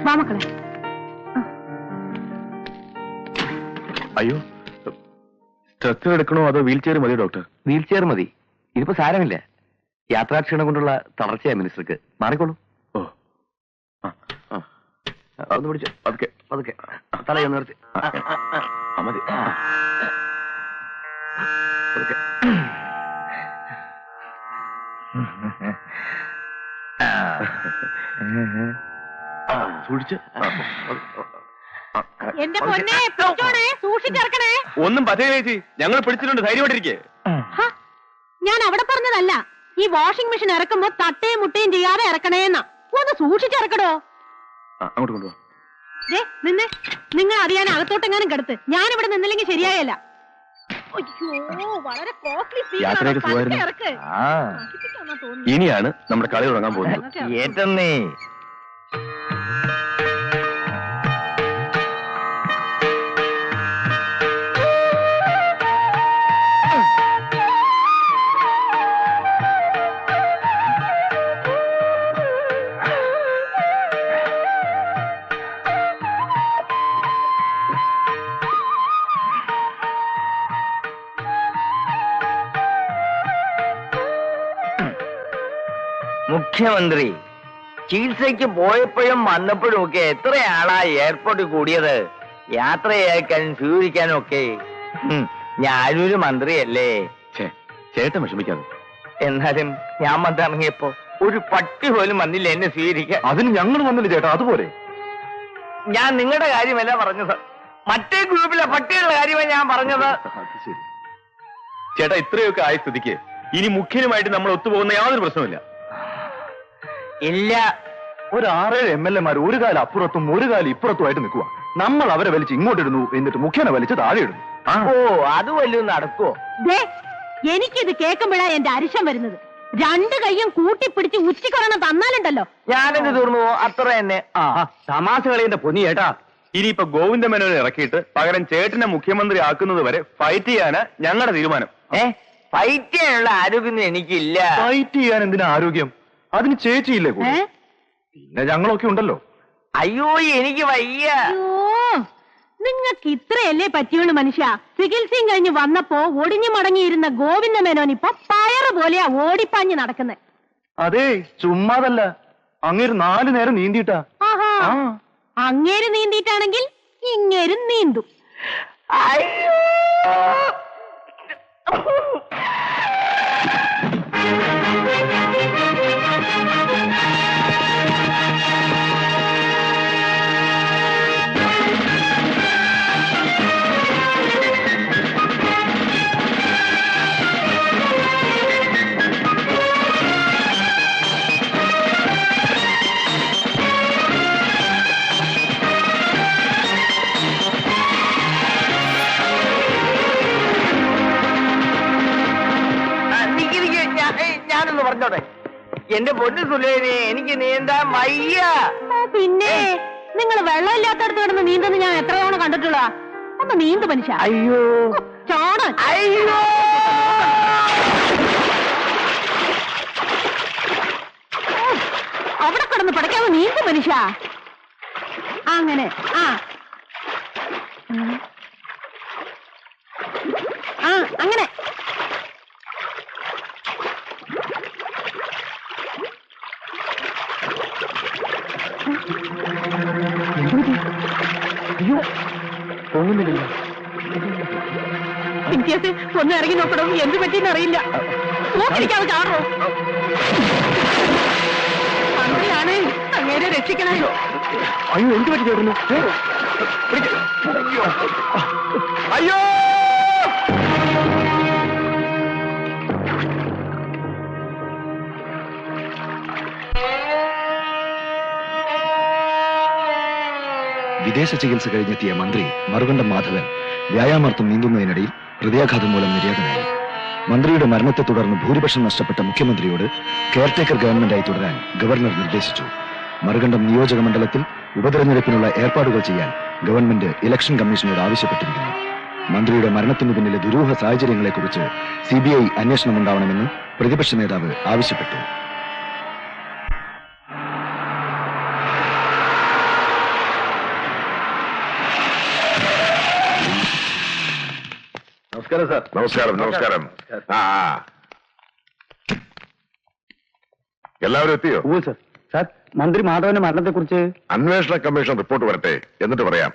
വാ മക്കളെ. അയ്യോ, സ്ട്രെച്ചർ എടുക്കണോ അതോ വീൽ ചെയർ മതിയോ ഡോക്ടർ? വീൽ ചെയർ മതി. ഇതിപ്പോ സാരമില്ല. യാത്രാക്ഷീണം കൊണ്ടുള്ള തളർച്ചയാ മിനിസ്റ്റർക്ക്. മാറിക്കോളൂ. ഓ, ഒന്ന് പിടിച്ചോ. പതുക്കെ പതുക്കെ തലയൊന്ന് നിർത്തി. മതി. പതുക്കെ. സൂക്ഷിച്ച്. എന്റെ പൊന്നെ പിടിച്ചോണേ, സൂക്ഷിച്ചിറക്കണേ. ഒന്നും പറ്റില്ല ചേച്ചി, ഞങ്ങൾ പിടിച്ചിട്ടുണ്ട്. ധൈര്യമായിട്ടിരിക്കേ. ഞാൻ അവിടെ പറഞ്ഞതല്ല, ഈ വാഷിംഗ് മെഷീൻ ഇറക്കുമ്പോ തട്ടയും മുട്ടയും ചെയ്യാതെ ഇറക്കണേന്നാ. ഒന്ന് സൂക്ഷിച്ചിറക്കടോ. അങ്ങോട്ട് കൊണ്ടുപോ. നിന്നെ നിങ്ങൾ അറിയാൻ അകത്തോട്ടെങ്ങാനും കിടത്ത്. ഞാനിവിടെ നിന്നില്ലെങ്കിൽ ശരിയായല്ല. അയ്യോ, വളരെ കോസ്റ്റ്ലി. യാത്രയൊക്കെ സുഖമായിരുന്നു. ഇനിയാണ് നമ്മുടെ കളി തുടങ്ങാൻ പോകുന്നത്. ഏറ്റന്നേ മുഖ്യമന്ത്രി ചികിത്സയ്ക്ക് പോയപ്പോഴും വന്നപ്പോഴും ഒക്കെ എത്രയാളാ എയർപോർട്ടിൽ കൂടിയത് യാത്ര അയക്കാനും സ്വീകരിക്കാനും ഒക്കെ. ഞാനൊരു മന്ത്രിയല്ലേ. ചേട്ടൻ വിഷമിക്കാതെ. എന്നാലും ഞാൻ വന്നിറങ്ങിയപ്പോ ഒരു പട്ടി പോലും വന്നില്ല എന്നെ സ്വീകരിക്കാൻ. അതിന് ഞങ്ങൾ വന്നില്ല ചേട്ടാ. അതുപോലെ ഞാൻ നിങ്ങളുടെ കാര്യമല്ല പറഞ്ഞത്, മറ്റേ ഗ്രൂപ്പിലെ പട്ടികളുടെ കാര്യമാണ് ഞാൻ പറഞ്ഞത്. ചേട്ടാ, ഇത്രയൊക്കെ ആയ സ്ഥിതിക്ക് ഇനി മുഖ്യനുമായിട്ട് നമ്മൾ ഒത്തുപോകുന്ന യാതൊരു പ്രശ്നമില്ല. ഇല്ല, ഒരു 6-7 MLA ഒരു കാലം അപ്പുറത്തും ഒരു കാലം ഇപ്പുറത്തുമായിട്ട് നിൽക്കുക. നമ്മൾ അവരെ വലിച്ച് ഇങ്ങോട്ടിടുന്നു, എന്നിട്ട് മുഖ്യനെ വലിച്ച് താഴെ ഇടുന്നു. ഓ, അത് വല്ലതും നടക്കുവോ? എനിക്കിത് കേൾക്കുമ്പോഴാ എന്റെ അരിശം വരുന്നത്. 2 കൈയും കൂട്ടിപ്പിടിച്ച് ഉച്ചിക്കൊറണം തന്നാലുണ്ടല്ലോ. ഞാനെന്ത് തീർന്നു? അത്ര തന്നെ. തമാശ കളിയുടെ പൊന്നി ചേട്ടാ. ഇനിയിപ്പോ ഗോവിന്ദമേനോനെ ഇറക്കിയിട്ട് പകരം ചേട്ടനെ മുഖ്യമന്ത്രി ആക്കുന്നത് വരെ ഫൈറ്റ് ചെയ്യാന് ഞങ്ങളുടെ തീരുമാനം. ഫൈറ്റ് ചെയ്യാനുള്ള ആരോഗ്യം എനിക്കില്ല. ഫൈറ്റ് ചെയ്യാൻ എന്തിനാ ആരോഗ്യം? അതിന് ചേച്ചിയില്ലേ കൂടെ? പിന്നെ ഞങ്ങളൊക്കെ ഉണ്ടല്ലോ. അയ്യോ, എനിക്ക് വയ്യ. നിങ്ങൾക്ക് ഇത്രയല്ലേ പറ്റിയുള്ളൂ മനുഷ്യ. ചികിത്സയും കഴിഞ്ഞ് വന്നപ്പോ ഒടിഞ്ഞു മടങ്ങിയിരുന്ന ഗോവിന്ദമേനോൻ ഇപ്പൊ പയറ് പോലെയാ ഓടിപ്പാഞ്ഞ് നടക്കുന്നത്. അതെ, ചുമ്മാതല്ല. അങ്ങേര് 4 നേരം നീന്തിട്ടാ. അങ്ങേര് നീന്തിട്ടാണെങ്കിൽ ഇങ്ങേരും നീന്തും. അയ്യോ, ഞാനൊന്ന് പറഞ്ഞോട്ടെ. എന്റെ പൊന്നു സുലേനെ, എനിക്ക് നീന്താൻ വയ്യ. പിന്നെ നിങ്ങൾ വെള്ളമില്ലാത്തടത്ത് കിടന്ന് നീന്തുന്ന ഞാൻ എത്ര തവണ കണ്ടിട്ടുള്ള. ഒന്ന് നീന്തു മനുഷ്യ. അയ്യോ, ചോണ. അയ്യോ, അവിടെ കിടന്ന് പടയ്ക്കാതെ നീന്തു മനുഷ്യ. അങ്ങനെ അങ്ങനെ. പിറ്റേസ് ഒന്ന് ഇറങ്ങി നോക്കണം. എന്ത് പറ്റിയെന്ന് അറിയില്ല. നോക്കിരിക്കാതെ ചാടോ. അങ്ങനെയാണ് അങ്ങേരെ രക്ഷിക്കണേ. അയ്യോ, എന്ത് പറ്റി ചേട്ടന്? അയ്യോ, വിദേശ ചികിത്സ കഴിഞ്ഞെത്തിയ മന്ത്രി മറുകണ്ഠം മാധവൻ വ്യായാമാർത്ഥം നീന്തുന്നതിനിടയിൽ ഹൃദയാഘാതം മൂലം നിര്യാതനായി. മന്ത്രിയുടെ മരണത്തെ തുടർന്ന് ഭൂരിപക്ഷം നഷ്ടപ്പെട്ട മുഖ്യമന്ത്രിയോട് കെയർടേക്കർ ഗവൺമെന്റായി തുടരാൻ ഗവർണർ നിർദ്ദേശിച്ചു. മറുകണ്ഠം നിയോജക മണ്ഡലത്തിൽ ഉപതെരഞ്ഞെടുപ്പിനുള്ള ഏർപ്പാടുകൾ ചെയ്യാൻ ഗവൺമെന്റ് ഇലക്ഷൻ കമ്മീഷനോട് ആവശ്യപ്പെട്ടിരിക്കുന്നു. മന്ത്രിയുടെ മരണത്തിനു പിന്നിലെ ദുരൂഹ സാഹചര്യങ്ങളെക്കുറിച്ച് CBI അന്വേഷണമുണ്ടാവണമെന്ന് പ്രതിപക്ഷ നേതാവ് ആവശ്യപ്പെട്ടു. നമസ്കാരം സാർ. നമസ്കാരം നമസ്കാരം. ആ എല്ലാവരും എത്തിയോ? സാർ. സാർ, മന്ത്രി മാധവന്റെ മരണത്തെ കുറിച്ച് അന്വേഷണ കമ്മീഷൻ റിപ്പോർട്ട് വരട്ടെ, എന്നിട്ട് പറയാം.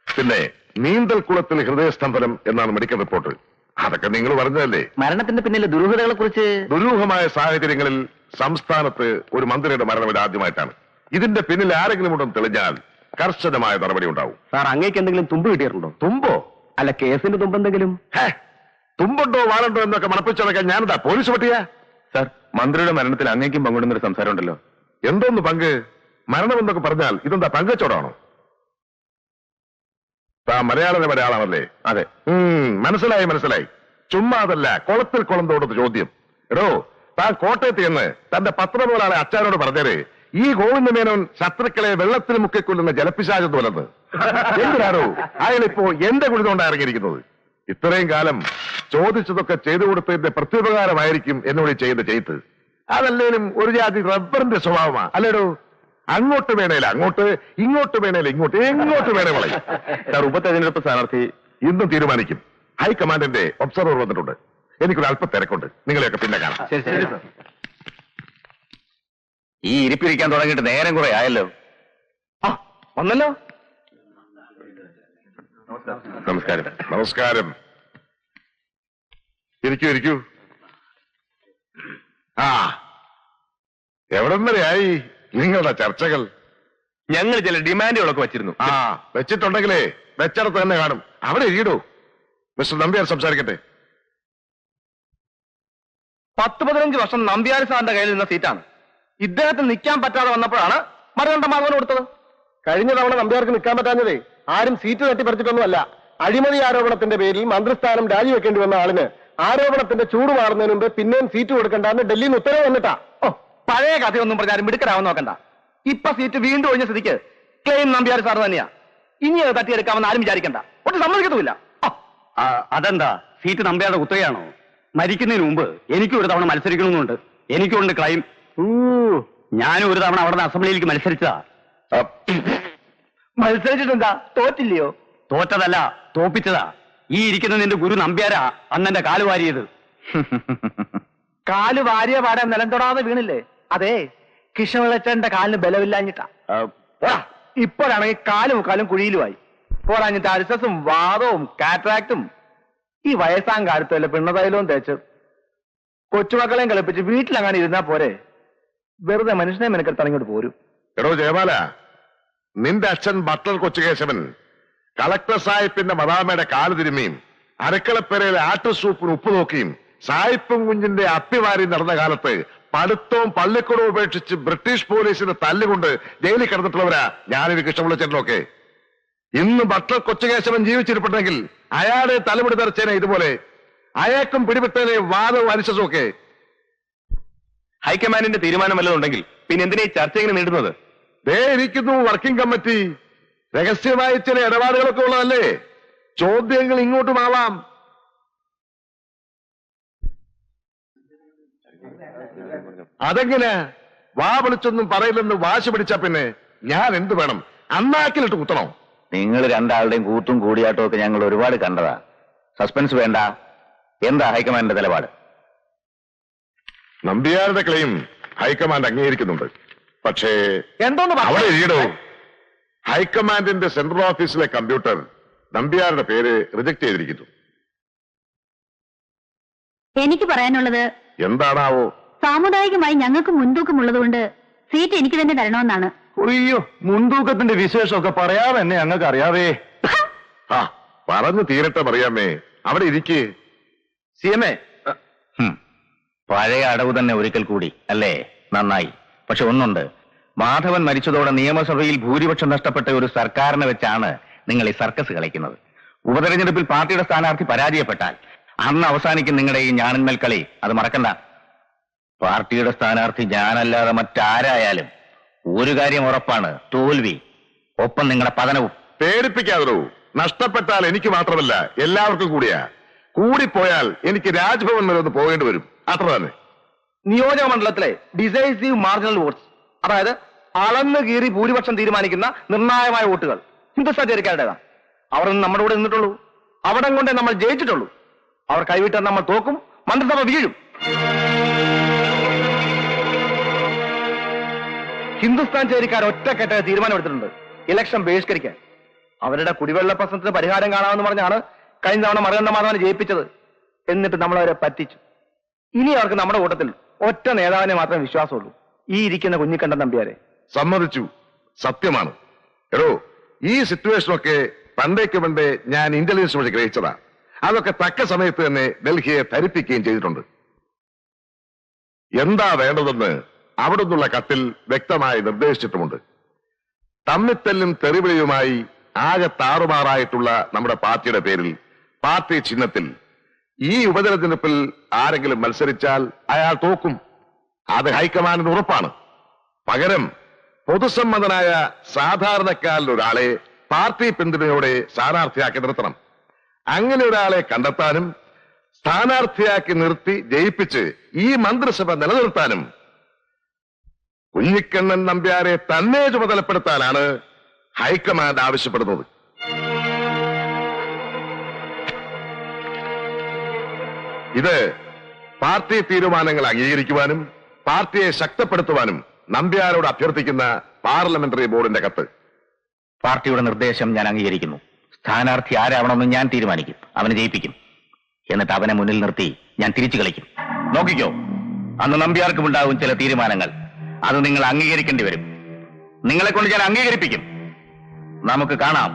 പിന്നെ നീന്തൽക്കുളത്തിൽ ഹൃദയസ്തംഭനം എന്നാണ് മെഡിക്കൽ റിപ്പോർട്ട്. അതൊക്കെ നിങ്ങൾ പറഞ്ഞതല്ലേ? മരണത്തിന്റെ പിന്നിലെ ദുരൂഹതകളെ കുറിച്ച് ദുരൂഹമായ സാഹചര്യങ്ങളിൽ സംസ്ഥാനത്ത് ഒരു മന്ത്രിയുടെ മരണം ഇത് ആദ്യമായിട്ടാണ്. ഇതിന്റെ പിന്നിൽ ആരെങ്കിലും ഉണ്ടെന്ന് തെളിഞ്ഞാൽ കർശനമായ നടപടി ഉണ്ടാവും. സാർ, അങ്ങേക്ക് എന്തെങ്കിലും തുമ്പ് കിട്ടിയിട്ടുണ്ടോ? തുമ്പോ? അല്ല, കേസിന്റെ തുമ്പ് എന്തെങ്കിലും? തുമ്പുണ്ടോ വാളുണ്ടോ എന്നൊക്കെ മണപ്പിച്ചതൊക്കെ ഞാനെന്താ പോലീസ് പറ്റിയാ? സാർ, മന്ത്രിയുടെ മരണത്തിൽ അങ്ങേക്കും പങ്കിടുന്നൊരു സംസാരം ഉണ്ടല്ലോ. എന്തോന്ന് പങ്ക്? മരണമെന്നൊക്കെ പറഞ്ഞാൽ ഇതെന്താ പങ്കച്ചോടാണോ? താ മലയാള മലയാളമല്ലേ? അതെ. മനസ്സിലായി മനസ്സിലായി. ചുമ്മാ അതല്ല, കുളത്തിൽ കുളം തോടുന്ന ചോദ്യം. എടോ, താൻ കോട്ടയത്ത് എന്ന് തന്റെ പത്രമുതലാളെ അച്ഛനോട് പറഞ്ഞേരെ, ഈ ഗോവിന്ദമേനോൻ ശത്രുക്കളെ വെള്ളത്തിൽ മുക്കിക്കൊല്ലുന്ന ജലപ്പിശാചം പോലെന്ന്. എന്തിനാണോ അയാളിപ്പോ എന്റെ കുഴിതുകൊണ്ടാണ് ഇറങ്ങിയിരിക്കുന്നത്? ഇത്രയും കാലം ചോദിച്ചതൊക്കെ ചെയ്തു കൊടുത്തതിന്റെ പ്രത്യുപകാരമായിരിക്കും എന്നോട് ചെയ്യുന്ന ചെയ്ത്. അതല്ലേലും ഒരു ജാതി റബ്ബറിന്റെ സ്വഭാവമാ അല്ലേടോ? അങ്ങോട്ട് വേണേല അങ്ങോട്ട്, ഇങ്ങോട്ട് വേണേല ഇങ്ങോട്ട്, എങ്ങോട്ട് വേണേ വളയും. സാർ, ഉപതെരഞ്ഞെടുപ്പ് സ്ഥാനാർത്ഥി ഇന്നും തീരുമാനിക്കും. ഹൈക്കമാൻഡിന്റെ ഒബ്സർവർ വന്നിട്ടുണ്ട്. എനിക്കൊരു അല്പ തിരക്കുണ്ട്. നിങ്ങളെയൊക്കെ പിന്നെ കാണാം. ശരി ശരി സാർ. ഈ ഇരിപ്പിരിക്കാൻ തുടങ്ങിയിട്ട് നേരം കുറെ ആയല്ലോ. വന്നല്ലോ. നമസ്കാരം. നമസ്കാരം. ഇരിക്കൂ ഇരിക്കൂ. എവിടം വരെയായി നിങ്ങളുടെ ചർച്ചകൾ? ഞങ്ങൾ ചില ഡിമാൻഡുകളൊക്കെ വച്ചിരുന്നു. വെച്ചിട്ടുണ്ടെങ്കിലേ വെച്ചിടത്ത് തന്നെ കാണും. അവിടെ ഇരിക്കൂ. മിസ്റ്റർ നമ്പ്യാർ സംസാരിക്കട്ടെ. 10-15 വർഷം നമ്പ്യാർ സാറിന്റെ കയ്യിൽ നിന്ന സീറ്റാണ്. ഇദ്ദേഹത്തിന് നിൽക്കാൻ പറ്റാതെ വന്നപ്പോഴാണ് മറുകണ്ഠ മാധവന് കൊടുത്തത്. കഴിഞ്ഞ തവണ നമ്പ്യാർക്ക് നിൽക്കാൻ പറ്റാഞ്ഞതേ ആരും സീറ്റ് തട്ടിപ്പറിച്ചിട്ടൊന്നുമല്ല. അഴിമതി ആരോപണത്തിന്റെ പേരിൽ മന്ത്രിസ്ഥാനം രാജിവെക്കേണ്ടി വന്ന ആളിന് ആരോപണത്തിന്റെ ചൂട് മാറുന്നതിന് മുമ്പ് പിന്നെയും സീറ്റ് കൊടുക്കണ്ടെന്ന് ഡൽഹിയിൽ നിന്ന് ഉത്തരവ് വന്നിട്ടാ. പഴയ കഥയൊന്നും പറഞ്ഞാലും മിടുക്കരാവാൻ നോക്കണ്ട. ഇപ്പൊ സീറ്റ് വീണ്ടും ഒഴിഞ്ഞ സ്ഥിതിക്ക് ക്ലെയിം നമ്പ്യാർ സാർ തന്നെയാ. ഇനി അത് തട്ടിയെടുക്കാമെന്ന് ആരും വിചാരിക്കണ്ട. ഒട്ടും സമ്മതിക്കത്തുമില്ല. അതെന്താ, സീറ്റ് നമ്പ്യാരുടെ കുത്തകയാണോ? മരിക്കുന്നതിന് മുമ്പ് എനിക്കും ഒരു തവണ മത്സരിക്കണമെന്നുണ്ട്. എനിക്കുണ്ട് ക്ലൈം. ഞാനും ഒരു തവണ അവിടെ അസംബ്ലിയിലേക്ക് മത്സരിച്ചതാ. മത്സരിച്ചിട്ടെന്താ, തോറ്റില്ലയോ? തോറ്റതല്ല, തോപ്പിച്ചതാ. ഈ ഇരിക്കുന്ന നിന്റെ ഗുരു നമ്പ്യാരാ അന്നെന്റെ കാല് വാരിയത്. കാല് വാരിയ പാടെ നിലം തൊടാതെ വീണില്ലേ? അതെ, കൃഷ്ണവിളച്ചന്റെ കാലിന് ബലമില്ലാഞ്ഞിട്ടാ. ഇപ്പോഴാണെങ്കിൽ കാലും കുഴിയിലുമായി. പോരാഞ്ഞിട്ട് അരിസസും വാദവും കാറ്ററാക്റ്റും. ഈ വയസ്സാം കാലത്ത് വല്ല പിണ്ണതൈലവും തേച്ച് കൊച്ചുമക്കളെയും കളിപ്പിച്ച് വീട്ടിലങ്ങനെ ഇരുന്നാ പോരെ? വെറുതെ മനുഷ്യനെ മെനക്കെടുത്തങ്ങോട്ട് പോരും. എടോ ജയമാല, നിന്റെ അച്ഛൻ ബട്ടർ കൊച്ചുകേശവൻ കളക്ടർ സാഹിബിന്റെ മദാമയുടെ കാല് തിരുമ്മിയും അരക്കളപ്പേരയിലെ ആട്ടുസൂപ്പിന് ഉപ്പ് നോക്കിയും സായിപ്പും കുഞ്ഞിന്റെ അപ്പിവാരി നടന്ന കാലത്ത് പഠിത്തവും പള്ളിക്കൂടവും ഉപേക്ഷിച്ച് ബ്രിട്ടീഷ് പോലീസിന് തല്ലുകൊണ്ട് ജയിലിൽ കിടന്നിട്ടുള്ളവരാ ഞാനൊരു കൃഷ്ണപിള്ളച്ചേട്ടനൊക്കെ. ഇന്ന് ബട്ടർ കൊച്ചുകേശവൻ ജീവിച്ചിരിപ്പുണ്ടെങ്കിൽ അയാളെ തലമുടി തെറിച്ചേനെ ഇതുപോലെ. അയാൾക്കും പിടിപെട്ടേനെ വാദവും അരിശസും ഒക്കെ. ഹൈക്കമാൻഡിന്റെ തീരുമാനം വല്ലതുണ്ടെങ്കിൽ പിന്നെ എന്തിനാ ഈ ചർച്ച ഇങ്ങനെ നീട്ടുന്നത്? ദേ ഇരിക്കുന്നു വർക്കിംഗ് കമ്മിറ്റി. രഹസ്യമായി ചില ഇടപാടുകളൊക്കെ ഉള്ളതല്ലേ? ചോദ്യങ്ങൾ ഇങ്ങോട്ടുമാവാം. അതെങ്ങനെ വാ വിളിച്ചൊന്നും പറയില്ലെന്ന് വാശി പിടിച്ചാ പിന്നെ ഞാൻ എന്ത് വേണം? അന്നാക്കിലിട്ട് കുത്തണോ? നിങ്ങൾ രണ്ടാളുടെയും കൂട്ടും കൂടിയാട്ടവും ഒക്കെ ഞങ്ങൾ ഒരുപാട് കണ്ടതാ. സസ്പെൻസ് വേണ്ട. എന്താ ഹൈക്കമാൻഡിന്റെ നിലപാട്? നമ്പ്യാരുടെ ക്ലെയിം ഹൈക്കമാൻഡ് അംഗീകരിക്കുന്നുണ്ട്. പക്ഷേ എന്തോന്ന് അവിടെ ഇരിക്കടോ. ഹൈക്കമാൻഡിന്റെ സെൻട്രൽ ഓഫീസിലെ കമ്പ്യൂട്ടർ നമ്പ്യാരുടെ പേര് റിജക്ട് ചെയ്തിരിക്കുന്നു. എനിക്ക് പറയാനുള്ളത് എന്താണാവോ? സാമുദായികമായി ഞങ്ങൾക്ക് മുൻതൂക്കമുള്ളതുകൊണ്ട് സീറ്റ് എനിക്ക് തന്നെ തരണമെന്നാണ്. അയ്യോ, മുൻതൂക്കത്തിന്റെ വിശേഷമൊക്കെ പറയാതെ തന്നെ ഞങ്ങൾക്ക് അറിയാവേ. പറഞ്ഞു തീരട്ടെ പറയാമേ. അവിടെ ഇരിക്കേ. സിഎംഎ, പഴയ അടവ് തന്നെ ഒരിക്കൽ കൂടി അല്ലേ? നന്നായി. പക്ഷെ ഒന്നുണ്ട്, മാധവൻ മരിച്ചതോടെ നിയമസഭയിൽ ഭൂരിപക്ഷം നഷ്ടപ്പെട്ട ഒരു സർക്കാരിനെ വെച്ചാണ് നിങ്ങൾ ഈ സർക്കസ് കളിക്കുന്നത്. ഉപതെരഞ്ഞെടുപ്പിൽ പാർട്ടിയുടെ സ്ഥാനാർത്ഥി പരാജയപ്പെട്ടാൽ അന്ന് അവസാനിക്കും നിങ്ങളുടെ ഈ ഞാണന്മേൽ കളി. അത് മറക്കണ്ട. പാർട്ടിയുടെ സ്ഥാനാർത്ഥി ഞാനല്ലാതെ മറ്റാരായാലും ഒരു കാര്യം ഉറപ്പാണ്, തോൽവി. ഒപ്പം നിങ്ങളുടെ പതനവും. പേടിപ്പിക്കാതോ. നഷ്ടപ്പെട്ടാൽ എനിക്ക് മാത്രമല്ല എല്ലാവർക്കും കൂടിയാ. കൂടിപ്പോയാൽ എനിക്ക് രാജ്ഭവൻ വരെ ഒന്ന് പോകേണ്ടി വരും. അത്ര തന്നെ. നിയോജക മണ്ഡലത്തിലെ ഡിസൈസീവ് മാർജിനൽ വോട്ട്സ്, അതായത് അളന്ന് കീറി ഭൂരിപക്ഷം തീരുമാനിക്കുന്ന നിർണായകമായ വോട്ടുകൾ ഹിന്ദുസ്ഥാനിക്കാരുടേതാണ്. അവർ നമ്മുടെ കൂടെ നിന്നിട്ടുള്ളൂ. അവിടം കൊണ്ടേ നമ്മൾ ജയിച്ചിട്ടുള്ളൂ. അവർ കൈവിട്ടാൽ നമ്മൾ തോക്കും, മന്ത്രിസഭ വീഴും. ഹിന്ദുസ്ഥാൻ ചേരിക്കാർ ഒറ്റക്കെട്ടായ തീരുമാനമെടുത്തിട്ടുണ്ട് ഇലക്ഷൻ ബഹിഷ്കരിക്കാൻ. അവരുടെ കുടിവെള്ള പ്രശ്നത്തിന് പരിഹാരം കാണാമെന്ന് പറഞ്ഞാണ് കഴിഞ്ഞ തവണ മറുകണ്ഠ മാധവനെ ജയിപ്പിച്ചത്. എന്നിട്ട് നമ്മൾ അവരെ പറ്റിച്ചു. ഇനി അവർക്ക് നമ്മുടെ കൂട്ടത്തിൽ ഒറ്റ നേതാവിനെ മാത്രമേ വിശ്വാസമുള്ളൂ, ഈ ഇരിക്കുന്ന കുഞ്ഞിക്കണ്ടൻ നമ്പ്യാരെ. സമ്മതിച്ചു, സത്യമാണ്. എടോ, ഈ സിറ്റുവേഷനൊക്കെ പണ്ടേക്ക് പണ്ടേ ഞാൻ ഇന്റലിജൻസ് വഴി ഗ്രഹിച്ചതാ. അതൊക്കെ തക്ക സമയത്ത് തന്നെ ഡൽഹിയെ ധരിപ്പിക്കുകയും ചെയ്തിട്ടുണ്ട്. എന്താ വേണ്ടതെന്ന് അവിടെ നിന്നുള്ള കത്തിൽ വ്യക്തമായി നിർദ്ദേശിച്ചിട്ടുമുണ്ട്. തമ്മിത്തല്ലും തെറിവിളിയുമായി ആകെ താറുമാറായിട്ടുള്ള നമ്മുടെ പാർട്ടിയുടെ പേരിൽ, പാർട്ടി ചിഹ്നത്തിൽ ഈ ഉപതെരഞ്ഞെടുപ്പിൽ ആരെങ്കിലും മത്സരിച്ചാൽ അയാൾ തോക്കും. അത് ഹൈക്കമാൻഡിന് ഉറപ്പാണ്. പകരം പൊതുസമ്മതനായ സാധാരണക്കാരിൽ ഒരാളെ പാർട്ടി പിന്തുണയോടെ സ്ഥാനാർത്ഥിയാക്കി നിർത്തണം. അങ്ങനെ ഒരാളെ കണ്ടെത്താനും സ്ഥാനാർത്ഥിയാക്കി നിർത്തി ജയിപ്പിച്ച് ഈ മന്ത്രിസഭ നിലനിർത്താനും കുഞ്ഞിക്കണ്ണൻ നമ്പ്യാരെ തന്നെ ചുമതലപ്പെടുത്താനാണ് ഹൈക്കമാൻഡ് ആവശ്യപ്പെടുന്നത്. ഇത് പാർട്ടി തീരുമാനങ്ങൾ അംഗീകരിക്കുവാനും പാർട്ടിയെ ശക്തിപ്പെടുത്തുവാനും നമ്പ്യാരോട് അഭ്യർത്ഥിക്കുന്ന പാർലമെന്ററി ബോർഡിന്റെ കത്ത്. പാർട്ടിയുടെ നിർദ്ദേശം ഞാൻ അംഗീകരിക്കുന്നു. സ്ഥാനാർത്ഥി ആരാവണമെന്ന് ഞാൻ തീരുമാനിക്കും. അവനെ ജയിപ്പിക്കും. എന്നിട്ട് അവനെ മുന്നിൽ നിർത്തി ഞാൻ തിരിച്ചു കളിക്കും. നോക്കിക്കോ, അന്ന് നമ്പ്യാർക്കുമുണ്ടാകും ചില തീരുമാനങ്ങൾ. അത് നിങ്ങൾ അംഗീകരിക്കേണ്ടി വരും. നിങ്ങളെ കൊണ്ട് ഞാൻ അംഗീകരിപ്പിക്കും. നമുക്ക് കാണാം.